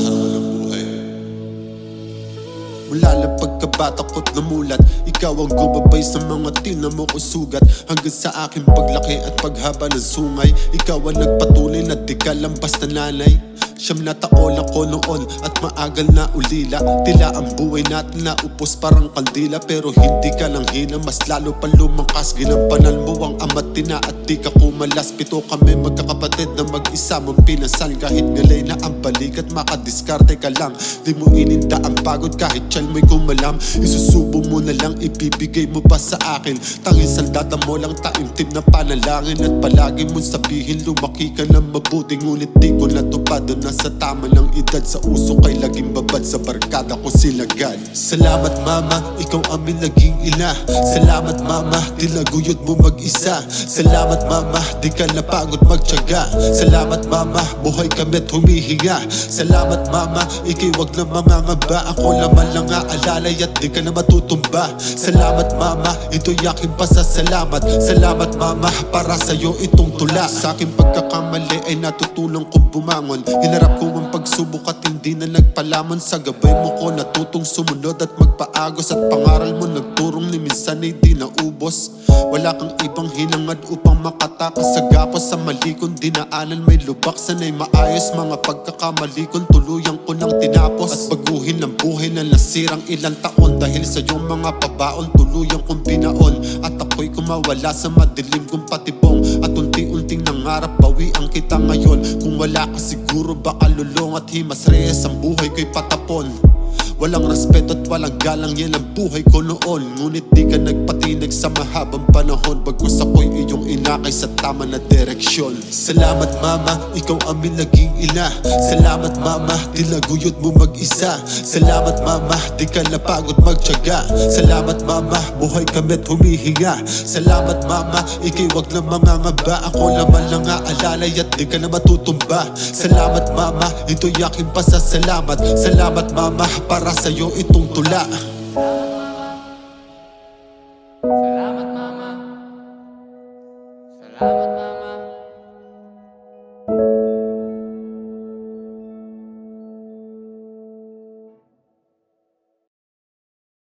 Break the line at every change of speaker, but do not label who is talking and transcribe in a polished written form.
harapan ng buhay. Mula lang pagkabata ko't namulat, ikaw ang gumabay sa mga tinamo ko sugat. Hanggang sa aking paglaki at paghaba ng sungay, ikaw ang nagpatuloy na di ka lang basta nanay. Siyam na taon ako noon at maagal na ulila. Tila ang buhay natin na upos parang kandila. Pero hindi ka lang hina, mas lalo pa lumangkas. Ginampanan mo ang ama't tina at di ka kumalas. Pito kami magkakapatid na mag-isa mong pinasal. Kahit ngalay na ang balikat, makadiskarte ka lang. Di mo ininda ang pagod kahit tiyan mo'y kumalam. Isusubo mo na lang, ibibigay mo pa sa akin. Tanging saldata mo lang, taimtim na panalangin. At palagi mong sabihin lumaki ka na mabuti. Ngunit di ko natupad na sa tama ng edad. Sa uso kay laging babad, sa barkada ko sinagad. Salamat mama, ikaw aming naging ina. Salamat mama, tinaguyod mo mag-isa. Salamat mama, di ka napagod magtiyaga. Salamat mama, buhay kami't humihinga. Salamat mama, ikay wag na mangangaba. Ako naman lang aalalay at di ka na matutumba. Salamat mama, ito'y aking pasasalamat. Salamat mama, para sa'yo itong tula. Sa aking pagkakamali ay natutulong kong bumangon. Hinarap ko ang pagsubok at hindi na nagpalamon. Sa gabay mo ko natutong sumunod at magpaagos. At pangaral mo nagturong ni minsan ay di naubos. Wala kang ibang hinangad upang makatakas sa gapos. Sa mali kong dinaanan may lubak, sana'y maayos. Mga pagkakamali kong tuluyang ko nang tinapos. At baguhin ang buhay na nasirang ilang taon. Dahil sa iyong mga pabaon tuluyang kong binaon. At ako'y kumawala sa madilim kong patibong. At unti-unting nangarap bawian kita ngayon. Kung wala ka siguro baka lulong at himas reyes ang buhay ko'y patapon. Walang respeto at walang galang, yan ang buhay ko noon. Ngunit di ka nagpatinag sa mahabang panahon. Bagkus ako'y iyong inakay sa tama na direksyon. Salamat mama, ikaw aming naging ina. Salamat mama, tinaguyod mo mag-isa. Salamat mama, di ka napagod magtiyaga. Salamat mama, buhay kami't humihinga. Salamat mama, ikay wag na mangangaba. Ako naman lang aalalay at di ka na matutumba. Salamat mama, ito'y aking pasasalamat. Salamat mama, para sa'yo itong tula.
Salamat mama. Salamat mama.